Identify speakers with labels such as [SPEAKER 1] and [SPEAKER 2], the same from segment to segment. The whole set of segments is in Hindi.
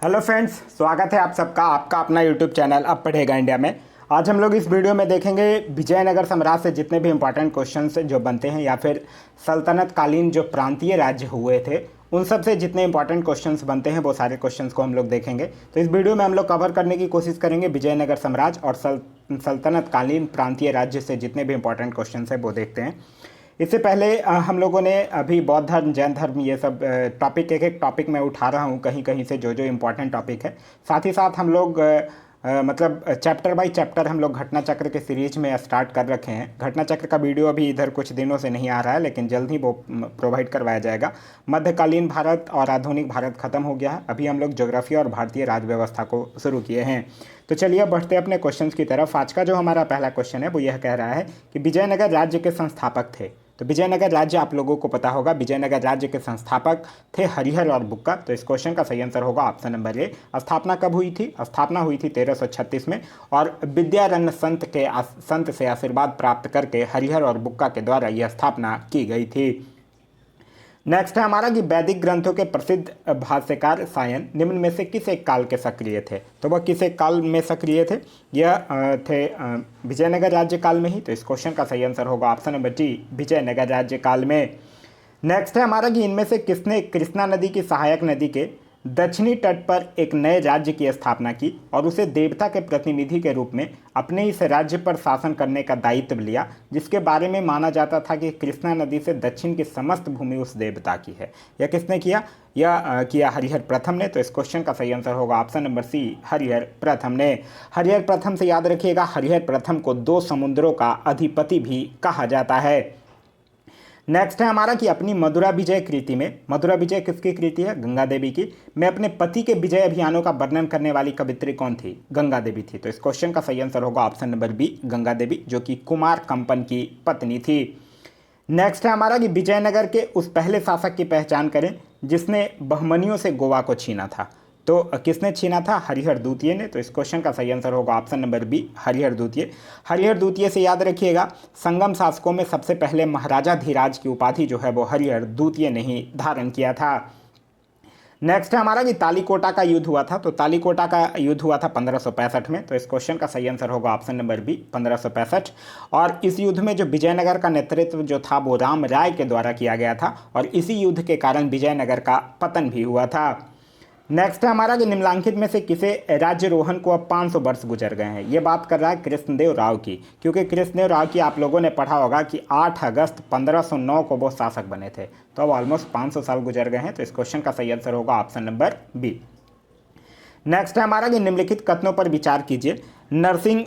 [SPEAKER 1] हेलो फ्रेंड्स, स्वागत है आप सबका आपका अपना यूट्यूब चैनल अब पढ़ेगा इंडिया में। आज हम लोग इस वीडियो में देखेंगे विजयनगर साम्राज्य से जितने भी इंपॉर्टेंट क्वेश्चंस जो बनते हैं या फिर सल्तनत कालीन जो प्रांतीय राज्य हुए थे उन सब से जितने इंपॉर्टेंट क्वेश्चंस बनते हैं वो सारे क्वेश्चंस को हम लोग देखेंगे। तो इस वीडियो में हम लोग कवर करने की कोशिश करेंगे विजयनगर साम्राज्य और सल्तनत कालीन प्रांतीय राज्य से जितने भी इंपॉर्टेंट क्वेश्चन है वो देखते हैं। इससे पहले हम लोगों ने अभी बौद्ध धर्म, जैन धर्म, ये सब टॉपिक एक टॉपिक मैं उठा रहा हूँ कहीं कहीं से जो जो इम्पोर्टेंट टॉपिक है। साथ ही साथ हम लोग मतलब चैप्टर बाय चैप्टर हम लोग घटना चक्र के सीरीज में स्टार्ट कर रखे हैं। घटना चक्र का वीडियो अभी इधर कुछ दिनों से नहीं आ रहा है, लेकिन जल्द ही वो प्रोवाइड करवाया जाएगा। मध्यकालीन भारत और आधुनिक भारत खत्म हो गया है, अभी हम लोग ज्योग्राफी और भारतीय राज्य व्यवस्था को शुरू किए हैं। तो चलिए बढ़ते अपने क्वेश्चंस की तरफ। आज का जो हमारा पहला क्वेश्चन है वो यह कह रहा है कि विजयनगर राज्य के संस्थापक थे। तो विजयनगर राज्य आप लोगों को पता होगा, विजयनगर राज्य के संस्थापक थे हरिहर और बुक्का। तो इस क्वेश्चन का सही आंसर होगा ऑप्शन नंबर ए। स्थापना कब हुई थी? स्थापना हुई थी 1336 में और विद्यारण्य संत से आशीर्वाद प्राप्त करके हरिहर और बुक्का के द्वारा यह स्थापना की गई थी। नेक्स्ट है हमारा कि वैदिक ग्रंथों के प्रसिद्ध भाष्यकार सायन निम्न में से किस एक काल के सक्रिय थे? तो वह किस एक काल में सक्रिय थे? यह थे विजयनगर राज्य काल में ही। तो इस क्वेश्चन का सही आंसर होगा ऑप्शन नंबर डी, विजयनगर राज्य काल में। नेक्स्ट है हमारा कि इनमें से किसने कृष्णा नदी की सहायक नदी के दक्षिणी तट पर एक नए राज्य की स्थापना की और उसे देवता के प्रतिनिधि के रूप में अपने इस राज्य पर शासन करने का दायित्व लिया, जिसके बारे में माना जाता था कि कृष्णा नदी से दक्षिण की समस्त भूमि उस देवता की है? यह किसने किया? यह किया हरिहर प्रथम ने। तो इस क्वेश्चन का सही आंसर होगा ऑप्शन नंबर सी, हरिहर प्रथम ने। हरिहर प्रथम से याद रखिएगा, हरिहर प्रथम को दो समुद्रों का अधिपति भी कहा जाता है। नेक्स्ट है हमारा कि अपनी मदुरा विजय कृति में, मदुरा विजय किसकी कृति है? गंगा देवी की। मैं अपने पति के विजय अभियानों का वर्णन करने वाली कवित्री कौन थी? गंगा देवी थी। तो इस क्वेश्चन का सही आंसर होगा option number B, Ganga Devi, जो कि कुमार कंपन की पत्नी थी। नेक्स्ट है हमारा कि विजयनगर के उस पहले शासक की पहचान करें जिसने बहमनियों से गोवा को छीना था। तो किसने छीना था? हरिहर द्वितीय ने। तो इस क्वेश्चन का सही आंसर होगा ऑप्शन नंबर बी, हरिहर द्वितीय। हरिहर द्वितीय से याद रखिएगा, संगम शासकों में सबसे पहले महाराजा धीराज की उपाधि जो है वो हरिहर द्वितीय ने ही धारण किया था। नेक्स्ट है हमारा कि तालीकोटा का युद्ध हुआ था। तो तालीकोटा का युद्ध हुआ था 1565 में। तो इस क्वेश्चन का सही आंसर होगा ऑप्शन नंबर बी, 1565। और इस युद्ध में जो विजयनगर का नेतृत्व जो था वो राम राय के द्वारा किया गया था और इसी युद्ध के कारण विजयनगर का पतन भी हुआ था। नेक्स्ट है हमारा कि निम्नलिखित में से किसे राज्यरोहण को अब 500 वर्ष गुजर गए हैं? ये बात कर रहा है कृष्णदेव राव की, क्योंकि कृष्णदेव राव की आप लोगों ने पढ़ा होगा कि 8 अगस्त 1509 को वो शासक बने थे। तो अब ऑलमोस्ट 500 साल गुजर गए हैं। तो इस क्वेश्चन का सही आंसर होगा ऑप्शन नंबर बी। नेक्स्ट है हमारा कि निम्नलिखित कथनों पर विचार कीजिए। नरसिंह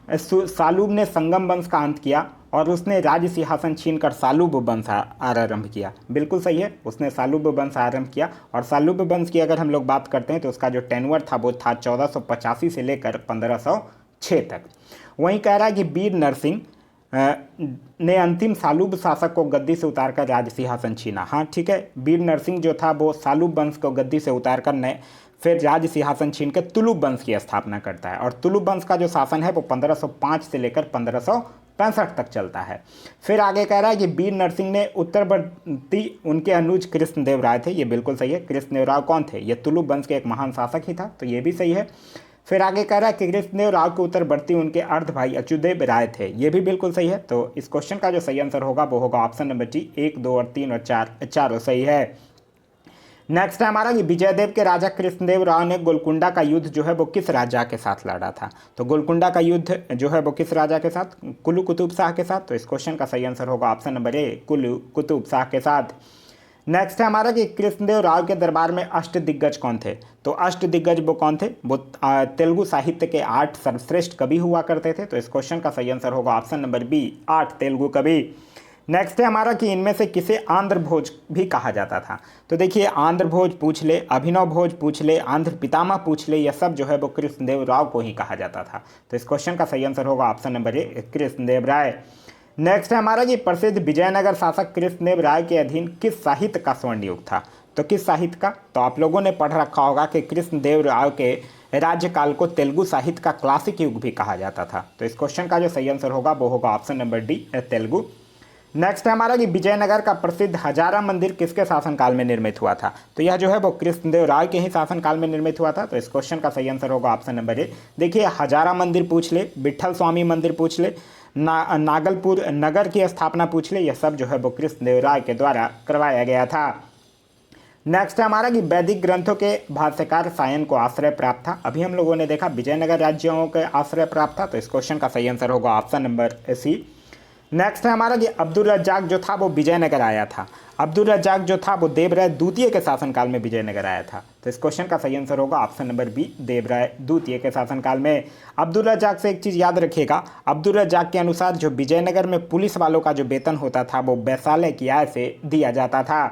[SPEAKER 1] सालूब ने संगम वंश का अंत किया और उसने राज सिंहासन छीनकर सालूब वंश आरंभ किया। बिल्कुल सही है, उसने सालूब वंश आरंभ किया। और सालूब वंश की अगर हम लोग बात करते हैं तो उसका जो टेन्योर था वो था 1485 से लेकर 1506 तक। वहीं कह रहा है कि वीर नरसिंह ने अंतिम सालूब शासक को गद्दी से उतारकर राज सिंहासन छीना। हाँ ठीक है, वीर नरसिंह जो था वो सालूब वंश को गद्दी से उतारकर नए फिर राज सिंहासन छीन के तुलुब वंश की स्थापना करता है। और तुलुब वंश का जो शासन है वो 1505 से लेकर 1565 तक चलता है। फिर आगे कह रहा है कि वीर नरसिंह ने उत्तरवर्ती उनके अनुज कृष्णदेव राय थे। ये बिल्कुल सही है। कृष्णदेव राव कौन थे? ये तुलुब वंश के एक महान शासक ही था। तो ये भी सही है। फिर आगे कह रहा है कि कृष्णदेव राव के उत्तरवर्ती उनके अर्ध भाई अच्युतदेव राय थे। ये भी बिल्कुल सही है। तो इस क्वेश्चन का जो सही आंसर होगा वो होगा ऑप्शन नंबर डी, 1, 2 और 3 और 4 चारों सही है। नेक्स्ट है हमारा कि विजयदेव के राजा कृष्णदेव राव ने गोलकुंडा का युद्ध जो है वो किस राजा के साथ लड़ा था? तो गोलकुंडा का युद्ध जो है वो किस राजा के साथ? कुल्लू कुतुब शाह के साथ। तो इस क्वेश्चन का सही आंसर होगा ऑप्शन नंबर ए, कुल्लू कुतुब शाह के साथ। नेक्स्ट है हमारा कि कृष्णदेव राव के दरबार में अष्ट दिग्गज कौन थे? तो अष्ट दिग्गज वो कौन थे? वो तेलुगु साहित्य के 8 सर्वश्रेष्ठ कवि हुआ करते थे। तो इस क्वेश्चन का सही आंसर होगा ऑप्शन नंबर बी, 8 तेलुगु कवि। नेक्स्ट है हमारा कि इनमें से किसे आंध्र भोज भी कहा जाता था? तो देखिए, आंध्र भोज पूछ ले, अभिनव भोज पूछ ले, आंध्र पितामह पूछ ले, यह सब जो है वो कृष्णदेव राव को ही कहा जाता था। तो इस क्वेश्चन का सही आंसर होगा option number A, Krishnadeva Raya. Next है हमारा कि प्रसिद्ध विजयनगर शासक कृष्णदेव राय के अधीन किस साहित्य का स्वर्ण युग था? तो किस साहित्य का? तो आप लोगों ने पढ़ रखा होगा कि कृष्णदेव राव के राज्यकाल को तेलुगु साहित्य का क्लासिक युग भी कहा जाता था। तो इस क्वेश्चन का जो सही आंसर होगा वो होगा option number D, Telugu. Next है हमारा कि विजयनगर का प्रसिद्ध हजारा मंदिर किसके शासनकाल में निर्मित हुआ था। तो यह जो है वो कृष्णदेव राय के ही शासनकाल में निर्मित हुआ था। तो इस क्वेश्चन का सही आंसर होगा ऑप्शन नंबर ए। देखिए, हजारा मंदिर पूछ ले, विट्ठल स्वामी मंदिर पूछ ले, नागलपुर नगर की स्थापना पूछ ले, यह सब जो है वो कृष्णदेव राय के द्वारा करवाया गया था। नेक्स्ट है हमारा कि वैदिक ग्रंथों के भाष्यकार सायन को आश्रय प्राप्त था। अभी हम लोगों ने देखा विजयनगर राज्यों के आश्रय प्राप्त था। तो इस क्वेश्चन का सही आंसर होगा ऑप्शन नंबर सी। नेक्स्ट है हमारा कि अब्दुल रज्जाक जो था वो विजयनगर आया था। अब्दुल रज्जाक जो था वो देवराय द्वितीय के शासनकाल में विजयनगर आया था। तो इस क्वेश्चन का सही आंसर होगा ऑप्शन नंबर बी, देवराय द्वितीय के शासनकाल में। अब्दुल रज्जाक से एक चीज़ याद रखिएगा, अब्दुल रज्जाक के अनुसार जो विजयनगर में पुलिस वालों का जो वेतन होता था वो वैशाल्य की आय से दिया जाता था।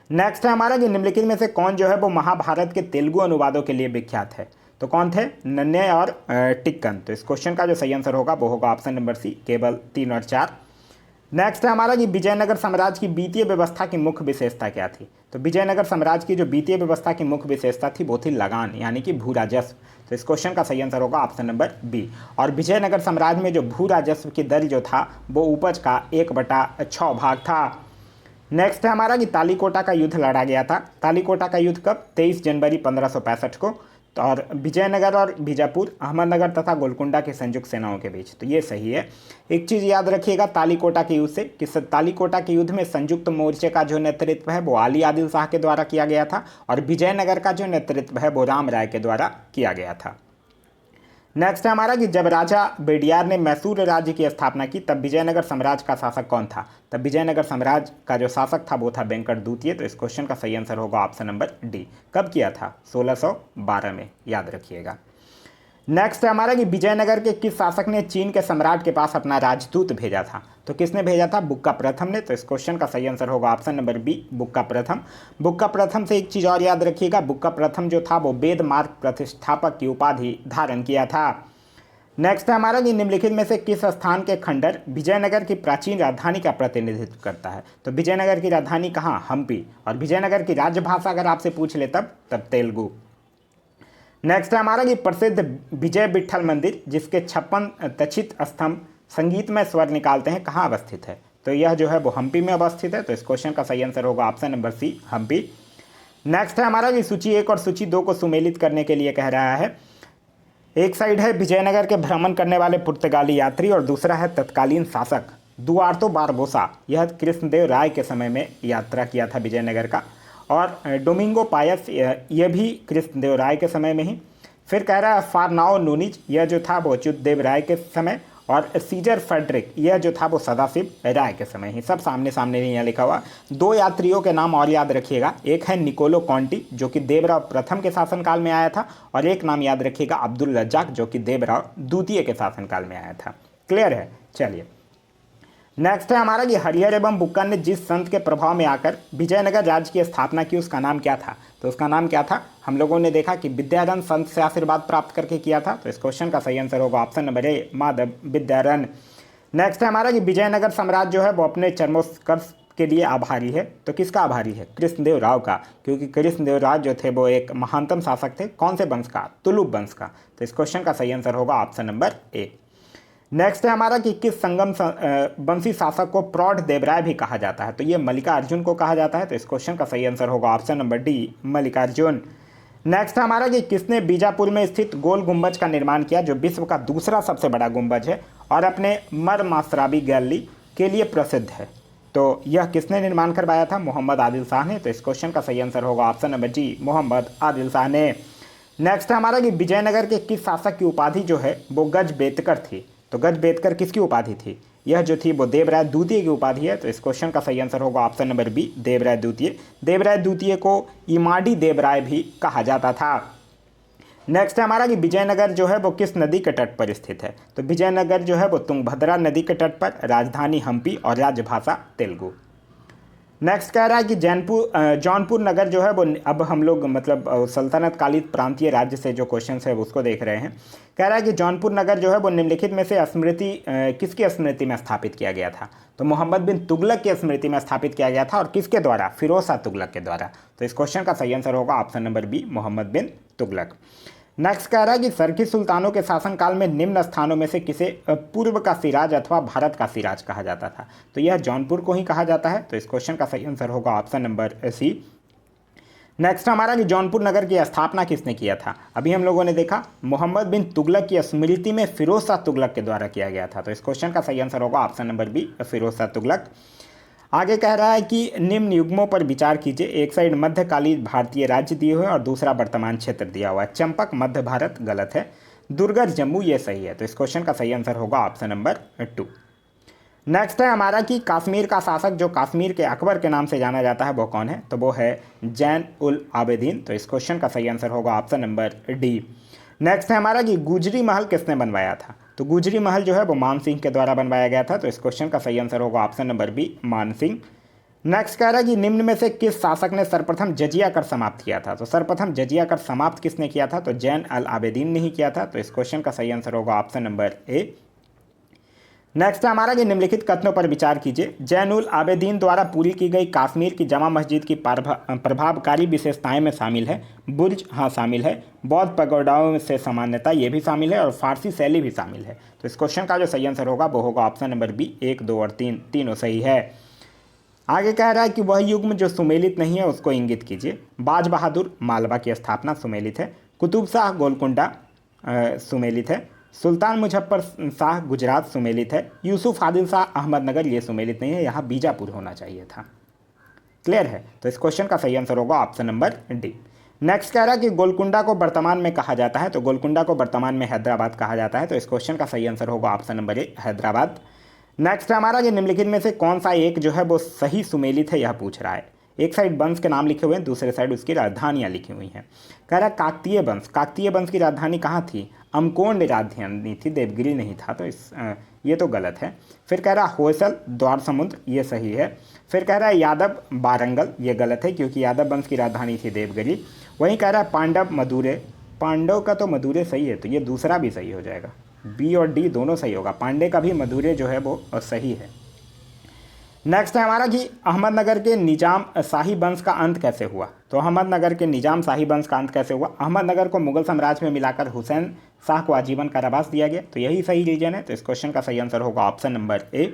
[SPEAKER 1] नेक्स्ट है हमारा कि निम्नलिखित में से कौन जो है वो महाभारत के तेलुगु अनुवादों के लिए विख्यात है। तो कौन थे? नन्ने और टिक्कन। तो इस क्वेश्चन का जो सही आंसर होगा वो होगा ऑप्शन नंबर सी, केवल 3 और 4। नेक्स्ट है हमारा कि विजयनगर साम्राज्य की वित्तीय व्यवस्था की मुख्य विशेषता क्या थी। तो विजयनगर साम्राज्य की जो वित्तीय व्यवस्था की मुख्य विशेषता थी वो थी लगान, यानी कि भू राजस्व। तो इस क्वेश्चन का सही आंसर होगा ऑप्शन नंबर बी। और विजयनगर साम्राज्य में जो भू राजस्व की दर जो था वो उपज का 1/6 भाग था। नेक्स्ट है हमारा कि तालीकोटा का युद्ध लड़ा गया था। तालीकोटा का युद्ध कब? 23 जनवरी 1565 को। तो और विजयनगर और बीजापुर, अहमदनगर तथा गोलकुंडा की संयुक्त सेनाओं के बीच। तो ये सही है। एक चीज़ याद रखिएगा तालीकोटा के युद्ध से कि तालीकोटा के युद्ध में संयुक्त मोर्चे का जो नेतृत्व है वो अली आदिल शाह के द्वारा किया गया था और विजयनगर का जो नेतृत्व है वो राम राय के द्वारा किया गया था। नेक्स्ट है हमारा कि जब राजा बेडियार ने मैसूर राज्य की स्थापना की तब विजयनगर साम्राज्य का शासक कौन था। तब विजयनगर साम्राज्य का जो शासक था वो था वेंकट द्वितीय। तो इस क्वेश्चन का सही आंसर होगा ऑप्शन नंबर डी। कब किया था? 1612 में, याद रखिएगा। नेक्स्ट है हमारा कि विजयनगर के किस शासक ने चीन के सम्राट के पास अपना राजदूत भेजा था। तो किसने भेजा था? बुक्का प्रथम ने। तो इस क्वेश्चन का सही आंसर होगा ऑप्शन नंबर बी, बुक्का प्रथम। बुक्का प्रथम से एक चीज़ और याद रखिएगा, बुक्का प्रथम जो था वो वेद मार्ग प्रतिष्ठापक की उपाधि धारण किया था। नेक्स्ट है हमारा कि निम्नलिखित में से किस स्थान के खंडर विजयनगर की प्राचीन राजधानी का प्रतिनिधित्व करता है। तो विजयनगर की राजधानी कहाँ? हम्पी। और विजयनगर की राजभाषा अगर आपसे पूछ ले तब तेलुगु। नेक्स्ट है हमारा कि प्रसिद्ध विजय विट्ठल मंदिर जिसके 56 तचित स्तंभ संगीतमय स्वर निकालते हैं, कहाँ अवस्थित है। तो यह जो है वो हम्पी में अवस्थित है। तो इस क्वेश्चन का सही आंसर होगा option number C, Hampi. Next है हमारा कि सूची 1 और सूची 2 को सुमेलित करने के लिए कह रहा है। एक साइड है विजयनगर के भ्रमण करने वाले पुर्तगाली यात्री और दूसरा है तत्कालीन शासक दुआर्तो बारबोसा। यह कृष्णदेव राय के समय में यात्रा किया था विजयनगर का। और डोमिंगो पायस यह भी कृष्णदेव राय के समय में ही। फिर कह रहा है फारनाओ नूनिज, यह जो था वो अच्युतदेव राय के समय। और सीजर फेडरिक यह जो था वो सदाशिव राय के समय ही। सब सामने सामने नहीं लिखा हुआ। 2 यात्रियों के नाम और याद रखिएगा, एक है निकोलो कॉन्टी जो कि देवराव प्रथम के शासनकाल में आया था और एक नाम याद रखिएगा अब्दुल रज्जाक जो कि देवराव द्वितीय के शासनकाल में आया था। क्लियर है? चलिए नेक्स्ट है हमारा कि हरिहर एवं बुक्का ने जिस संत के प्रभाव में आकर विजयनगर राज्य की स्थापना की उसका नाम क्या था। तो उसका नाम क्या था? हम लोगों ने देखा कि विद्यारण्य संत से आशीर्वाद प्राप्त करके किया था। तो इस क्वेश्चन का सही आंसर होगा ऑप्शन नंबर ए, माधव विद्यारण्य। नेक्स्ट है हमारा कि विजयनगर साम्राज्य जो है वो अपने चरमोत्कर्ष के लिए आभारी है। तो किसका आभारी है? कृष्णदेव राव का, क्योंकि कृष्णदेव राव जो थे वो एक महानतम शासक थे। कौन से वंश का? तुलुप वंश का। तो इस क्वेश्चन का सही आंसर होगा ऑप्शन नंबर ए। नेक्स्ट है हमारा कि किस संगम वंशी शासक को प्रौढ़ देवराय भी कहा जाता है। तो ये मल्लिकार्जुन को कहा जाता है। तो इस क्वेश्चन का सही आंसर होगा option number D, Mallikarjun. Next है हमारा कि किसने बीजापुर में स्थित गोल गुंबज का निर्माण किया जो विश्व का दूसरा सबसे बड़ा गुंबज है और अपने मरमासराबी गैली के लिए प्रसिद्ध है। तो यह किसने निर्माण करवाया था? मोहम्मद आदिल शाह ने। तो इस क्वेश्चन का सही आंसर होगा ऑप्शन नंबर जी, मोहम्मद आदिल शाह ने। नेक्स्ट है हमारा कि विजयनगर के किस शासक की उपाधि जो है वो गज बेतकर थी। तो गज बेतकर किसकी उपाधि थी? यह जो थी वो देवराय द्वितीय की उपाधि है। तो इस क्वेश्चन का सही आंसर होगा ऑप्शन नंबर बी, देवराय द्वितीय। देवराय द्वितीय को इमाडी देवराय भी कहा जाता था। नेक्स्ट है हमारा कि विजयनगर जो है वो किस नदी के तट पर स्थित है। तो विजयनगर जो है वो तुंगभद्रा नदी के तट पर, राजधानी हम्पी और राजभाषा तेलुगु। नेक्स्ट कह रहा है कि जौनपुर नगर जो है वो, अब हम लोग मतलब सल्तनत कालीन प्रांतीय राज्य से जो क्वेश्चन है उसको देख रहे हैं। कह रहा है कि जौनपुर नगर जो है वो निम्नलिखित में से किसकी स्मृति में स्थापित किया गया था। तो मोहम्मद बिन तुगलक की स्मृति में स्थापित किया गया था। और किसके द्वारा? फिरोज शाह तुगलक के द्वारा। तो इस क्वेश्चन का सही आंसर होगा ऑप्शन नंबर बी, मोहम्मद बिन तुगलक। नेक्स्ट कह रहा है कि सरकी सुल्तानों के शासनकाल में निम्न स्थानों में से किसे पूर्व का सिराज अथवा भारत का सिराज कहा जाता था। तो यह जौनपुर को ही कहा जाता है। तो इस क्वेश्चन का सही आंसर होगा ऑप्शन नंबर सी। नेक्स्ट हमारा कि जौनपुर नगर की स्थापना किसने किया था। अभी हम लोगों ने देखा मोहम्मद बिन तुगलक की स्मृति में फिरोज शाह तुगलक के द्वारा किया गया था। तो इस क्वेश्चन का सही आंसर होगा option number B, Firoz Shah Tughlaq. आगे कह रहा है कि निम्न युग्मों पर विचार कीजिए। एक साइड मध्यकालीन भारतीय राज्य दिए हुए और दूसरा वर्तमान क्षेत्र दिया हुआ है। चंपक मध्य भारत गलत है, दुर्गर जम्मू ये सही है। तो इस क्वेश्चन का सही आंसर होगा ऑप्शन नंबर 2। नेक्स्ट है हमारा कि कश्मीर का शासक जो कश्मीर के अकबर के नाम से जाना जाता है वो कौन है। तो वो है जैन उल आबेदीन। तो इस क्वेश्चन का सही आंसर होगा ऑप्शन नंबर डी। नेक्स्ट है हमारा कि गुजरी महल किसने बनवाया था। तो गुजरी महल जो है वो मान सिंह के द्वारा बनवाया गया था। तो इस क्वेश्चन का सही आंसर होगा ऑप्शन नंबर बी, मान सिंह। नेक्स्ट कह रहा है कि निम्न में से किस शासक ने सर्वप्रथम जजिया कर समाप्त किया था। तो सर्वप्रथम जजिया कर समाप्त किसने किया था। तो जैन अल आबेदीन ने ही किया था। तो इस क्वेश्चन का सही आंसर होगा ऑप्शन नंबर ए। नेक्स्ट है हमारा कि निम्नलिखित कथनों पर विचार कीजिए। जैन उल आबेदीन द्वारा पूरी की गई कश्मीर की जमा मस्जिद की प्रभावकारी विशेषताएं में शामिल है बुर्ज, हाँ शामिल है। बौद्ध पगोडाओं से सामान्यता ये भी शामिल है और फारसी शैली भी शामिल है। तो इस क्वेश्चन का जो सही आंसर होगा वो होगा ऑप्शन नंबर बी, 1, 2 और 3 तीनों सही है। आगे कह रहा है कि वह युग्म जो सुमेलित नहीं है उसको इंगित कीजिए। बाज बहादुर मालवा की स्थापना सुमेलित है। कुतुब शाह गोलकुंडा सुमेलित है। सुल्तान मुजफ्फर शाह गुजरात सुमेलित है। यूसुफ आदिल शाह अहमदनगर ये सुमेलित नहीं है, यहाँ बीजापुर होना चाहिए था। क्लियर है। तो इस क्वेश्चन का सही आंसर होगा ऑप्शन नंबर डी। नेक्स्ट कह रहा है कि गोलकुंडा को वर्तमान में कहा जाता है। तो गोलकुंडा को वर्तमान में हैदराबाद कहा जाता है। तो इस क्वेश्चन का सही आंसर होगा ऑप्शन नंबर ए, हैदराबाद। नेक्स्ट हमारा कि निम्नलिखित में से कौन सा एक जो है वो सही सुमेलित है यह पूछ रहा है। एक साइड वंश के नाम लिखे हुए हैं, दूसरे साइड उसकी राजधानियाँ लिखी हुई हैं। कह रहा है काकतीय वंश, काकतीय वंश की राजधानी कहाँ थी। अमकोंड राजधानी थी, देवगिरी नहीं था। तो ये तो गलत है। फिर कह रहा है होयसल द्वार समुद्र, ये सही है। फिर कह रहा है यादव बारंगल, ये गलत है क्योंकि यादव वंश की राजधानी थी देवगिरी। वहीं कह रहा है पांडव मदुरै, पांडव का तो मदुरै सही है, तो ये दूसरा भी सही हो जाएगा। बी और डी दोनों सही होगा। पांडे का भी मदुरै जो है वो सही है। नेक्स्ट है हमारा कि अहमदनगर के निजाम शाही वंश का अंत कैसे हुआ। तो अहमदनगर के निजाम शाही वंश का अंत कैसे हुआ। अहमदनगर को मुगल साम्राज्य में मिलाकर हुसैन शाह को आजीवन कारावास दिया गया। तो यही सही रीजन है। तो इस क्वेश्चन का सही आंसर होगा ऑप्शन नंबर ए।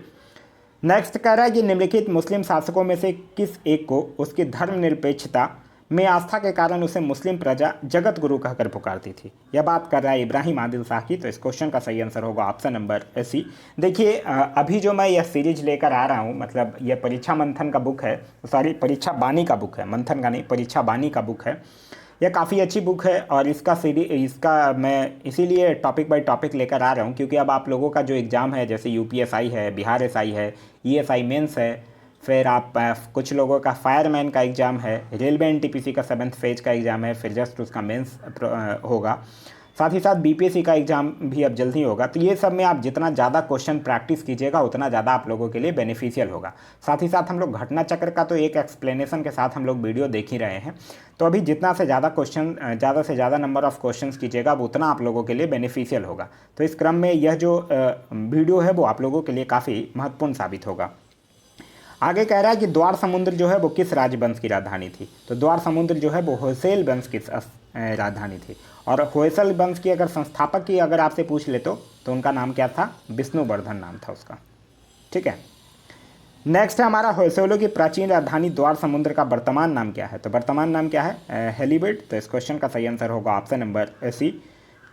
[SPEAKER 1] नेक्स्ट कह रहा है कि निम्नलिखित मुस्लिम शासकों में से किस एक को उसकी धर्मनिरपेक्षता में आस्था के कारण उसे मुस्लिम प्रजा जगत गुरु कहकर पुकारती थी। यह बात कर रहा है इब्राहिम आदिल शाह की। तो इस क्वेश्चन का सही आंसर होगा ऑप्शन नंबर सी। देखिए अभी जो मैं यह सीरीज लेकर आ रहा हूँ, मतलब यह परीक्षा मंथन का बुक है, सॉरी परीक्षा बानी का बुक है, मंथन का नहीं, परीक्षा बानी का बुक है। यह काफ़ी अच्छी बुक है और इसका मैं इसीलिए टॉपिक बाय टॉपिक लेकर आ रहा हूँ क्योंकि अब आप लोगों का जो एग्ज़ाम है, जैसे यूपीएसआई है, बिहार एसआई है, ईएसआई मेंस है, फिर आप कुछ लोगों का फायरमैन का एग्ज़ाम है, रेलवे एनटीपीसी का 7th फेज का एग्ज़ाम है, फिर जस्ट उसका मेंस होगा। साथ ही साथ बीपीएससी का एग्ज़ाम भी अब जल्द ही होगा। तो ये सब में आप जितना ज़्यादा क्वेश्चन प्रैक्टिस कीजिएगा उतना ज़्यादा आप लोगों के लिए बेनिफिशियल होगा। साथ ही साथ हम लोग घटना चक्र का तो एक एक्सप्लेनेशन के साथ हम लोग वीडियो देख ही रहे हैं। तो अभी जितना से ज़्यादा क्वेश्चन, ज़्यादा से ज़्यादा नंबर ऑफ़ क्वेश्चंस कीजिएगा वो उतना आप लोगों के लिए बेनिफिशियल होगा। तो इस क्रम में यह जो वीडियो है वो आप लोगों के लिए काफ़ी महत्वपूर्ण साबित होगा। आगे कह रहा है कि द्वार समुद्र जो है वो किस राजवंश की राजधानी थी। तो द्वार समुद्र जो है वो होयसल वंश की राजधानी थी। और होयसल वंश की अगर संस्थापक की अगर आपसे पूछ ले तो उनका नाम क्या था, विष्णुवर्धन नाम था उसका। ठीक है। नेक्स्ट है हमारा होयसलों की प्राचीन राजधानी द्वार समुद्र का वर्तमान नाम क्या है। तो वर्तमान नाम क्या है, हेलीबेट। तो इस क्वेश्चन का सही आंसर होगा ऑप्शन नंबर सी।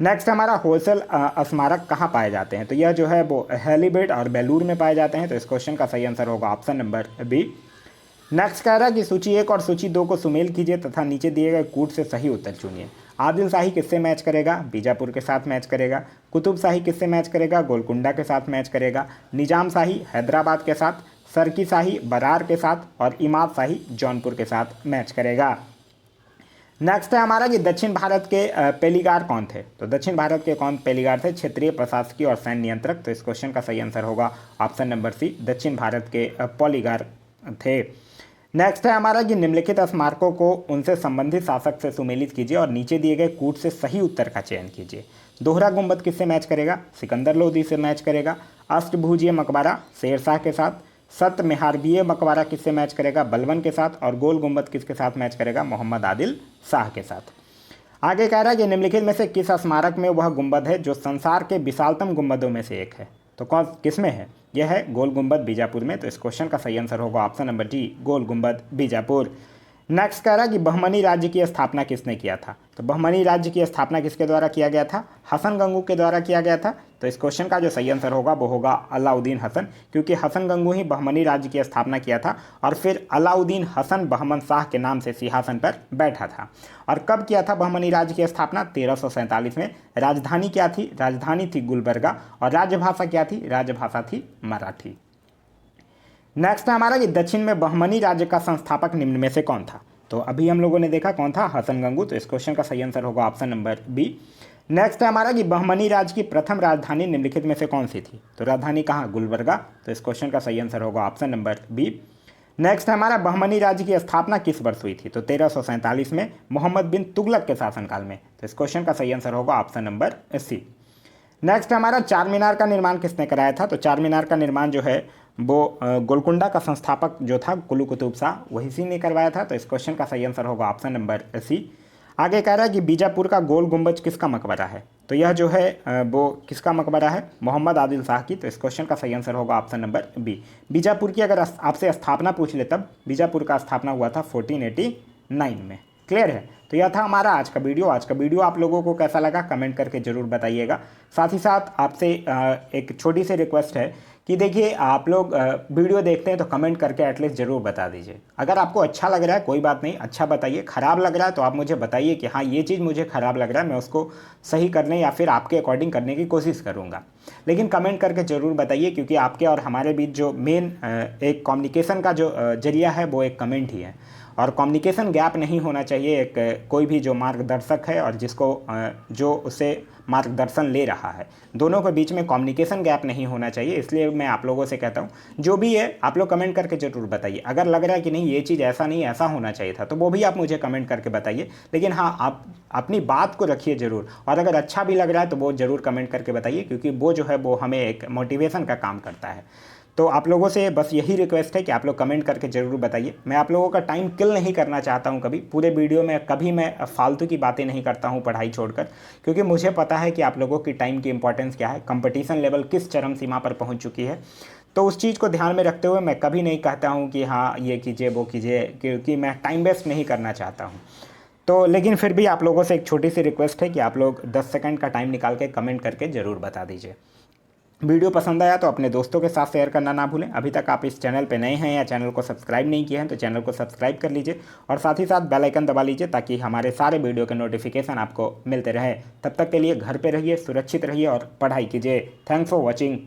[SPEAKER 1] नेक्स्ट हमारा होयसल स्मारक कहाँ पाए जाते हैं। तो यह जो है वो हेलीबेट और बेलूर में पाए जाते हैं। तो इस क्वेश्चन का सही आंसर होगा ऑप्शन नंबर बी। नेक्स्ट कह रहा है कि सूची 1 और सूची 2 को सुमेल कीजिए तथा नीचे दिए गए कूट से सही उत्तर चुनिए। आदिल शाही किससे मैच करेगा, बीजापुर के साथ मैच करेगा। कुतुब शाही किससे मैच करेगा, गोलकुंडा के साथ मैच करेगा। निजाम शाही हैदराबाद के साथ, सरकी शाही बरार के साथ और इमाद शाही जौनपुर के साथ मैच करेगा। नेक्स्ट है हमारा कि दक्षिण भारत के पेलिगार कौन थे। तो दक्षिण भारत के कौन पेलिगार थे, क्षेत्रीय प्रशासकीय और सैन्य नियंत्रक। तो इस क्वेश्चन का सही आंसर होगा ऑप्शन नंबर सी, दक्षिण भारत के पॉलीगार थे। नेक्स्ट है हमारा कि निम्नलिखित स्मारकों को उनसे संबंधित शासक से सुमेलित कीजिए और नीचे दिए गए कूट से सही उत्तर का चयन कीजिए। दोहरा गुंबद किससे मैच करेगा, सिकंदर लोदी से मैच करेगा। अष्टभुजीय मकबरा शेरशाह के साथ। सत मेहारबीय मकबरा किससे मैच करेगा, बलबन के साथ। और गोल गुंबद किसके साथ मैच करेगा, मोहम्मद आदिल शाह के साथ। आगे कह रहा है कि निम्नलिखित में से किस स्मारक में वह गुंबद है जो संसार के विशालतम गुंबदों में से एक है? तो कौन किस में है? यह है गोल गुंबद बीजापुर में। तो इस क्वेश्चन का सही आंसर होगा ऑप्शन नंबर डी, गोल गुंबद बीजापुर। नेक्स्ट कह रहा है कि बहमनी राज्य की स्थापना किसने किया था? तो बहमनी राज्य की स्थापना किसके द्वारा किया गया था? हसन गंगू के द्वारा किया गया था। तो इस क्वेश्चन का जो सही आंसर होगा वो होगा अलाउद्दीन हसन, क्योंकि हसन गंगू ही बहमनी राज्य की स्थापना किया था और फिर अलाउद्दीन हसन बहमन शाह के नाम से सिंहासन पर बैठा था। और कब किया था बहमनी राज्य की स्थापना? 1347 में। राजधानी क्या थी? राजधानी थी गुलबर्गा। और राजभाषा क्या थी? राजभाषा थी मराठी। नेक्स्ट है हमारा कि दक्षिण में बहमनी राज्य का संस्थापक निम्न में से कौन था? तो अभी हम लोगों ने देखा कौन था, हसन गंगू। तो इस क्वेश्चन का सही आंसर होगा ऑप्शन नंबर बी। नेक्स्ट है हमारा कि बहमनी राज्य की प्रथम राजधानी निम्नलिखित में से कौन सी थी? तो राजधानी कहाँ? गुलबर्गा। तो इस क्वेश्चन का सही आंसर होगा ऑप्शन नंबर बी। नेक्स्ट है हमारा बहमनी राज्य की स्थापना किस वर्ष हुई थी? तो 1347 में, मोहम्मद बिन तुगलक के शासनकाल में। तो इस क्वेश्चन का सही आंसर होगा ऑप्शन नंबर सी। नेक्स्ट हमारा चार मीनार का निर्माण किसने कराया था? तो चार मीनार का निर्माण जो है वो गोलकुंडा का संस्थापक जो था कुली कुतुब शाह, वही सी ने करवाया था। तो इस क्वेश्चन का सही आंसर होगा ऑप्शन नंबर सी। आगे कह रहा है कि बीजापुर का गोल गुंबज किसका मकबरा है? तो यह जो है वो किसका मकबरा है? मोहम्मद आदिल शाह की। तो इस क्वेश्चन का सही आंसर होगा ऑप्शन नंबर बी। बीजापुर की अगर आपसे स्थापना पूछ ले तब बीजापुर का स्थापना हुआ था 1489 में। क्लियर है? तो यह था हमारा आज का वीडियो। आज का वीडियो आप लोगों को कैसा लगा कमेंट करके ज़रूर बताइएगा। साथ ही साथ आपसे एक छोटी सी रिक्वेस्ट है कि देखिए आप लोग वीडियो देखते हैं तो कमेंट करके एटलीस्ट ज़रूर बता दीजिए। अगर आपको अच्छा लग रहा है कोई बात नहीं, अच्छा बताइए। ख़राब लग रहा है तो आप मुझे बताइए कि हाँ ये चीज़ मुझे ख़राब लग रहा है, मैं उसको सही करने या फिर आपके अकॉर्डिंग करने की कोशिश करूँगा। लेकिन कमेंट करके ज़रूर बताइए, क्योंकि आपके और हमारे बीच जो मेन एक कम्युनिकेशन का जो जरिया है वो एक कमेंट ही है। और कम्युनिकेशन गैप नहीं होना चाहिए। एक कोई भी जो मार्गदर्शक है और जिसको जो उसे मार्गदर्शन ले रहा है, दोनों के बीच में कम्युनिकेशन गैप नहीं होना चाहिए। इसलिए मैं आप लोगों से कहता हूँ जो भी है आप लोग कमेंट करके ज़रूर बताइए। अगर लग रहा है कि नहीं ये चीज़ ऐसा नहीं ऐसा होना चाहिए था तो वो भी आप मुझे कमेंट करके बताइए। लेकिन हाँ आप अपनी बात को रखिए ज़रूर, और अगर अच्छा भी लग रहा है तो वो ज़रूर कमेंट करके बताइए, क्योंकि वो जो है वो हमें एक मोटिवेशन का काम करता है। तो आप लोगों से बस यही रिक्वेस्ट है कि आप लोग कमेंट करके ज़रूर बताइए। मैं आप लोगों का टाइम किल नहीं करना चाहता हूं कभी पूरे वीडियो में, कभी मैं फालतू की बातें नहीं करता हूं पढ़ाई छोड़कर, क्योंकि मुझे पता है कि आप लोगों की टाइम की इंपॉर्टेंस क्या है, कंपटीशन लेवल किस चरम सीमा पर पहुंच चुकी है। तो उस चीज़ को ध्यान में रखते हुए मैं कभी नहीं कहता हूँ कि हाँ ये कीजिए वो कीजिए, क्योंकि मैं टाइम वेस्ट नहीं करना चाहता हूँ। तो लेकिन फिर भी आप लोगों से एक छोटी सी रिक्वेस्ट है कि आप लोग 10 सेकंड का टाइम निकाल के कमेंट करके ज़रूर बता दीजिए। वीडियो पसंद आया तो अपने दोस्तों के साथ शेयर करना ना भूलें। अभी तक आप इस चैनल पे नए हैं या चैनल को सब्सक्राइब नहीं किए हैं तो चैनल को सब्सक्राइब कर लीजिए, और साथ ही साथ बेल आइकन दबा लीजिए ताकि हमारे सारे वीडियो के नोटिफिकेशन आपको मिलते रहे। तब तक के लिए घर पे रहिए, सुरक्षित रहिए और पढ़ाई कीजिए। Thanks for watching.